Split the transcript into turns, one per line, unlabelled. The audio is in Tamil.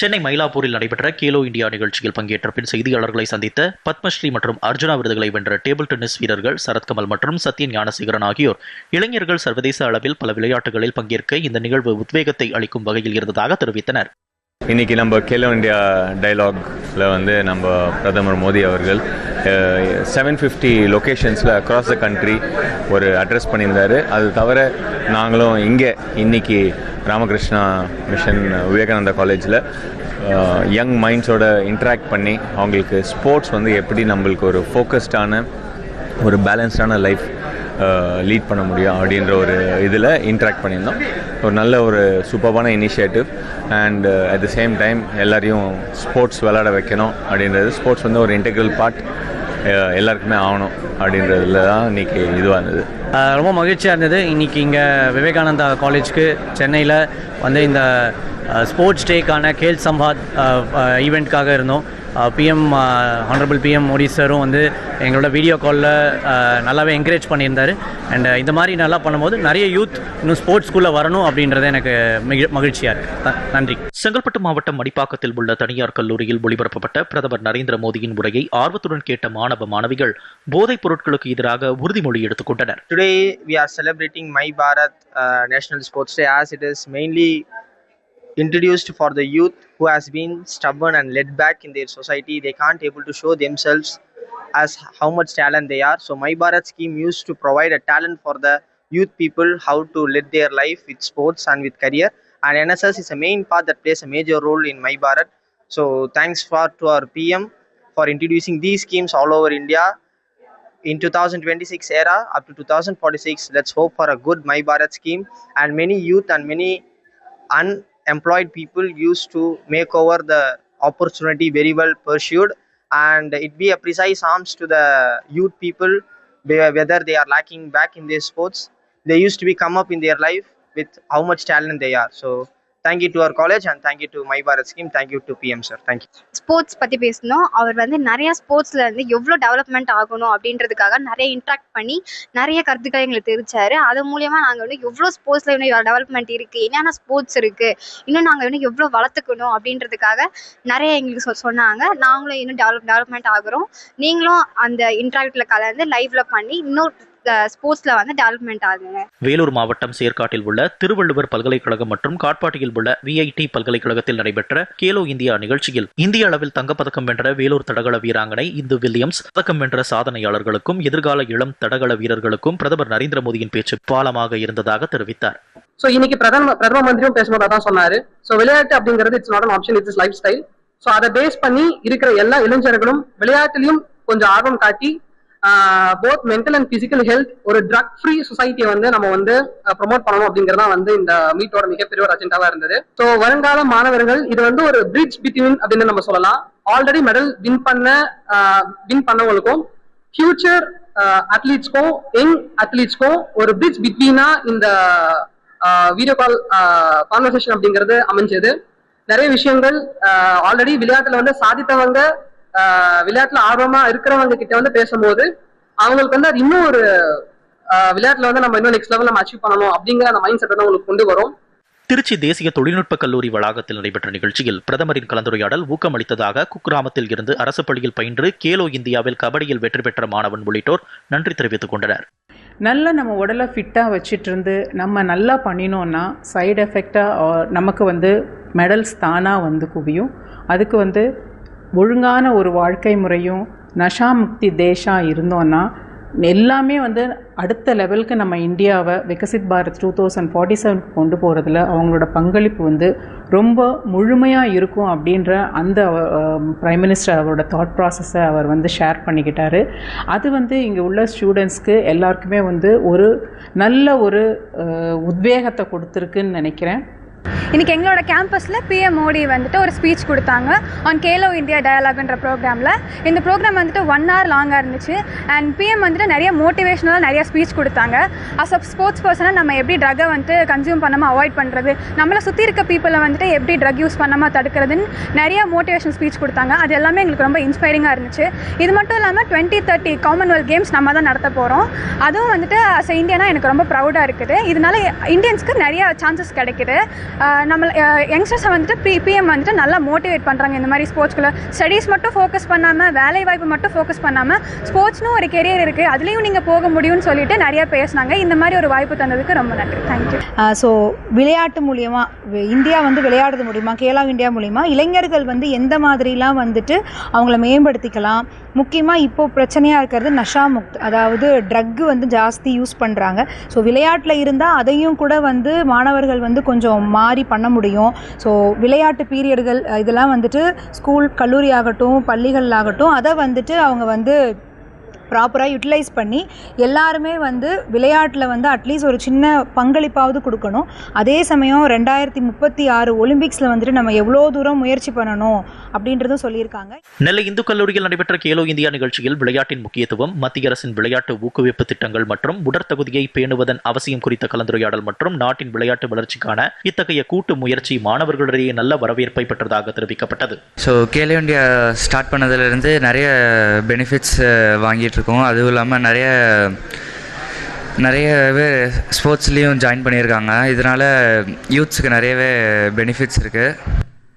சென்னை மயிலாப்பூரில் நடைபெற்ற கேலோ இந்தியா நிகழ்ச்சியில் பங்கேற்ற பின் செய்தியாளர்களை சந்தித்த பத்மஸ்ரீ மற்றும் அர்ஜுனா விருதுகளை வென்ற டேபிள் டென்னிஸ் வீரர்கள் சரத்கமல் மற்றும் சத்யன் ஞானசேகரன் ஆகியோர் இளைஞர்கள் சர்வதேச அளவில் பல விளையாட்டுகளில் பங்கேற்க இந்த நிகழ்வு உத்வேகத்தை அளிக்கும் வகையில் இருந்ததாக தெரிவித்தனர்.
இன்றைக்கி நம்ம கேலோ இந்தியா டைலாக்ல நம்ம பிரதமர் மோடி அவர்கள் 750 லொக்கேஷன்ஸில் அக்ராஸ் த கண்ட்ரி ஒரு அட்ரஸ் பண்ணியிருந்தார். அது தவிர நாங்களும் இங்கே இன்றைக்கி ராமகிருஷ்ணா மிஷன் விவேகானந்தா காலேஜில் யங் மைண்ட்ஸோட இன்ட்ராக்ட் பண்ணி அவங்களுக்கு ஸ்போர்ட்ஸ் எப்படி நம்மளுக்கு ஒரு ஃபோக்கஸ்டான ஒரு பேலன்ஸ்டான லைஃப் லீட் பண்ண முடியும் அப்படின்ற ஒரு இதில் இன்ட்ராக்ட் பண்ணியிருந்தோம். ஒரு நல்ல ஒரு சூப்பர்பான initiative and at the same time எல்லாரையும் ஸ்போர்ட்ஸ் விளையாட வைக்கணும் அப்படின்றது, ஸ்போர்ட்ஸ் ஒரு இன்டெக்ரல் பார்ட் எல்லாருக்குமே ஆகணும் அப்படின்றதுல தான் இன்றைக்கி இதுவாக இருந்தது.
ரொம்ப மகிழ்ச்சியாக இருந்தது. இன்றைக்கி இங்கே விவேகானந்தா காலேஜுக்கு சென்னையில் இந்த ஸ்போர்ட்ஸ் டேக்கான கேல் சம்பாத் ஈவெண்ட்காக இருந்தோம். ஹானரபிள் பிஎம் மோடி சாரும் எங்களோட வீடியோ காலில் நல்லாவே என்கரேஜ் பண்ணியிருந்தார். அண்ட் இந்த மாதிரி நல்லா பண்ணும்போது நிறைய யூத் இன்னும் ஸ்போர்ட்ஸ் ஸ்கூலில் வரணும் அப்படின்றது எனக்கு மகிழ்ச்சியாக இருக்குது. நன்றி.
செங்கல்பட்டு மாவட்டம் மடிப்பாக்கத்தில் உள்ள தனியார் கல்லூரியில் ஒளிபரப்பப்பட்ட பிரதமர் நரேந்திர மோடியின் உரையை ஆர்வத்துடன் கேட்ட மாணவ மாணவிகள் போதைப் பொருட்களுக்கு எதிராக உறுதிமொழி எடுத்துக் கொண்டனர்.
Today we are celebrating My Bharat National Sports Day, as it is mainly introduced for the youth who has been stubborn and led back in their society. They can't able to show themselves as how much talent they are. So My Bharat scheme used to provide a talent for the youth people how to lead their life with sports and with career. And NSS is a main part that plays a major role in My Bharat. So thanks to our PM for introducing these schemes all over India. In 2026 era up to 2046, let's hope for a good My Bharat scheme, and many youth and many unemployed people used to make over the opportunity very well pursued, and it be a precise arms to the youth people whether they are lacking back in their sports. They used to be come up in their life with how much talent they are. So thank you to our college and thank you to My Bharat scheme. Thank you to PM sir. Thank you.
Sports பற்றி பேசணும். அவர் நிறையா ஸ்போர்ட்ஸில் எவ்வளோ டெவலப்மெண்ட் ஆகணும் அப்படின்றதுக்காக நிறைய இன்ட்ராக்ட் பண்ணி நிறைய கருத்துக்களை எங்களுக்கு தெரிவித்தார். அது மூலியமாக நாங்கள் எவ்வளோ ஸ்போர்ட்ஸில் இன்னும் டெவலப்மெண்ட் இருக்குது, என்னென்ன ஸ்போர்ட்ஸ் இருக்குது, இன்னும் நாங்கள் எவ்வளோ வளர்த்துக்கணும் அப்படின்றதுக்காக நிறைய எங்களுக்கு சொன்னாங்க. நாங்களும் இன்னும் டெவலப்மெண்ட் ஆகுறோம். நீங்களும் அந்த இன்ட்ராக்டில் கலந்து லைவில் பண்ணி இன்னும் ஸ்போர்ட்ஸ்ல டெவலப்மெண்ட் ஆகுங்க.
வேலூர் மாவட்டம் சேர்க்காட்டில் உள்ள திருவள்ளுவர் பல்கலைக்கழகம் மற்றும் காட்பாடியில் உள்ள VIT பல்கலைக்கழகத்தில் நடைபெற்ற கேலோ இந்தியா நிகழ்ச்சியில் இந்திய அளவில் தங்கப்பதக்கம் வென்ற வேலூர் தடகள வீராங்கனை இந்து வில்லியம்ஸ், பதக்கம் வென்ற சாதனையாளர்களுக்கும் எதிர்கால இளம் தடகள வீரர்களுக்கும் பிரதமர் நரேந்திர மோடியின் பேச்சு பாலமாக இருந்ததாக தெரிவித்தார்.
இன்னைக்கு பிரதம மந்திரியும் பேசும்போது அதான் சொன்னாரு. விளையாட்டு அப்படிங்கிறது it's not an option, it's life style. அதை பேஸ் பண்ணி இருக்கிற எல்லா இளைஞர்களும் விளையாட்டுலயும் கொஞ்சம் ஆர்வம் காட்டி both mental and physical health ஒரு ட்ரக் ஃப்ரீ சொசைட்டியை நம்ம ப்ரொமோட் பண்ணணும் அப்படிங்கறதா இந்த மீட்டோட மிகப்பெரிய ஒரு அஜெண்டாவா இருந்தது. வருங்கால மாணவர்கள் இது ஒரு பிரிட்ஜ் பிட்வீன் அப்படின்னு நம்ம சொல்லலாம். ஆல்ரெடி மெடல் வின் பண்ணவங்களுக்கும் ஃபியூச்சர் அத்லீட்ஸ்க்கும் யங் அத்லீட்ஸ்க்கும் ஒரு பிரிட்ஜ் பிட்வீனா இந்த வீடியோ கால் கான்வர்சேஷன் அப்படிங்கிறது அமைஞ்சது. நிறைய விஷயங்கள் ஆல்ரெடி விளையாட்டுல சாதித்தவங்க விளையாட்டுல ஆர்வமா இருக்கிறவங்க கிட்ட பேசும்போது அவங்களுக்கு அது இன்னும் ஒரு விளையாட்டுல நம்ம இன்னும் நெக்ஸ்ட் லெவல் நம்ம அச்சீவ் பண்ணணும் அப்படிங்கிற அந்த மைண்ட் செட் உங்களுக்கு கொண்டு வரும்.
திருச்சி தேசிய தொழில்நுட்ப கல்லூரி வளாகத்தில் நடைபெற்ற நிகழ்ச்சியில் பிரதமரின் கலந்துரையாடல் ஊக்கமளித்ததாக குக்கிராமத்தில் இருந்து அரசு பள்ளியில் பயின்று கேலோ இந்தியாவில் கபடியில் வெற்றி பெற்ற மாணவன் உள்ளிட்டோர் நன்றி தெரிவித்துக் கொண்டனர்.
நல்லா நம்ம உடலை ஃபிட்டாக வச்சுட்டு இருந்து நம்ம நல்லா பண்ணினோன்னா சைடு எஃபெக்டாக நமக்கு மெடல்ஸ் தானாக குவியும். அதுக்கு ஒழுங்கான ஒரு வாழ்க்கை முறையும் நஷா முக்தி தேஷா இருந்தோன்னா எல்லாமே அடுத்த லெவலுக்கு நம்ம இந்தியாவை விகசித் பாரத் 2047 கொண்டு போகிறதுல அவங்களோட பங்களிப்பு ரொம்ப முழுமையாக இருக்கும் அப்படின்ற அந்த பிரைம் மினிஸ்டர் அவரோட தாட் ப்ராசஸை அவர் ஷேர் பண்ணிக்கிட்டாரு. அது இங்கே உள்ள ஸ்டூடெண்ட்ஸ்க்கு எல்லாருக்குமே ஒரு நல்ல ஒரு உத்வேகத்தை கொடுத்துருக்குன்னு நினைக்கிறேன்.
இன்றைக்கி எங்களோட கேம்பஸில் PM மோடி ஒரு ஸ்பீச் கொடுத்தாங்க ஆன் கேலோ இந்தியா டயலாக்ன்ற ப்ரோக்ராமில். இந்த ப்ரோக்ராம் 1 hour லாங்காக இருந்துச்சு. அண்ட் PM நிறைய மோட்டிவேஷனலாக நிறைய ஸ்பீச் கொடுத்தாங்க. அஸ் அ ஸ்போர்ட்ஸ் பர்சனாக நம்ம எப்படி ட்ரக்கை கன்சியூம் பண்ணாமல் அவாய்ட் பண்ணுறது, நம்மளை சுற்றி இருக்க பீப்புளை எப்படி ட்ரக் யூஸ் பண்ணாமல் தடுக்கிறதுன்னு நிறைய மோட்டிவேஷனல் ஸ்பீச் கொடுத்தாங்க. அது எல்லாமே எங்களுக்கு ரொம்ப இன்ஸ்பைரிங்காக இருந்துச்சு. இது மட்டும் இல்லாமல் 2030 காமன்வெல்த் கேம்ஸ் நம்ம தான் நடத்த போகிறோம். அதுவும் அஸ் இந்தியனா எனக்கு ரொம்ப ப்ரௌடாக இருக்குது. இதனால இந்தியன்ஸ்க்கு நிறைய சான்சஸ் கிடைக்குது. நம்ம யங்ஸ்டர்ஸை வந்துட்டு பிஎம் வந்துட்டு நல்லா மோட்டிவேட் பண்ணுறாங்க இந்த மாதிரி ஸ்போர்ட்ஸ்குள்ளே. ஸ்டடீஸ் மட்டும் ஃபோக்கஸ் பண்ணாமல், வேலை வாய்ப்பு மட்டும் ஃபோக்கஸ் பண்ணாமல், ஸ்போர்ட்ஸ்னு ஒரு கெரியர் இருக்குது, அதுலேயும் நீங்கள் போக முடியும்னு சொல்லிட்டு நிறையா பேசினாங்க. இந்த மாதிரி ஒரு வாய்ப்பு தந்ததுக்கு ரொம்ப நன்றி. தேங்க்யூ.
ஸோ விளையாட்டு மூலிமா இந்தியா வந்து விளையாடுறது மூலிமா, கேலோ இந்தியா மூலிமா இளைஞர்கள் வந்து எந்த மாதிரிலாம் வந்துட்டு அவங்கள மேம்படுத்திக்கலாம். முக்கியமாக இப்போது பிரச்சனையாக இருக்கிறது நஷா முக்த், அதாவது ட்ரக்கு வந்து ஜாஸ்தி யூஸ் பண்ணுறாங்க. ஸோ விளையாட்டில் இருந்தால் அதையும் கூட வந்து மாணவர்கள் வந்து கொஞ்சம் மாறி பண்ண முடியும். ஸோ விளையாட்டு பீரியடுகள் இதெல்லாம் வந்துட்டு ஸ்கூல் கல்லூரி ஆகட்டும் பள்ளிகள் ஆகட்டும் அதை வந்துட்டு அவங்க வந்து ப்ராப்பராக யூட்டிலைஸ் பண்ணி எல்லாருமே வந்து விளையாட்டில் வந்து அட்லீஸ்ட் ஒரு சின்ன பங்களிப்பாவது கொடுக்கணும். அதே சமயம் 2036 ஒலிம்பிக்ஸில் வந்துட்டு நம்ம எவ்வளோ தூரம் முயற்சி பண்ணணும் அப்படின்றதும் சொல்லியிருக்காங்க.
நெல்லை இந்து கல்லூரியில் நடைபெற்ற கேலோ இந்தியா நிகழ்ச்சியில் விளையாட்டின் முக்கியத்துவம், மத்திய அரசின் விளையாட்டு ஊக்குவிப்பு திட்டங்கள் மற்றும் உடற்தகுதியை பேணுவதன் அவசியம் குறித்த கலந்துரையாடல் மற்றும் நாட்டின் விளையாட்டு வளர்ச்சிக்கான இத்தகைய கூட்டு முயற்சி மாணவர்களிடையே நல்ல வரவேற்பை பெற்றதாக தெரிவிக்கப்பட்டது.
ஸோ கேலோ இந்தியா ஸ்டார்ட் பண்ணதுலேருந்து நிறைய பெனிஃபிட்ஸ் வாங்கிட்டு இருக்கோம். அதுவும் இல்லாமல் நிறையவே ஸ்போர்ட்ஸ்லேயும் ஜாயின் பண்ணியிருக்காங்க. இதனால் யூத்ஸுக்கு நிறையவே பெனிஃபிட்ஸ் இருக்குது.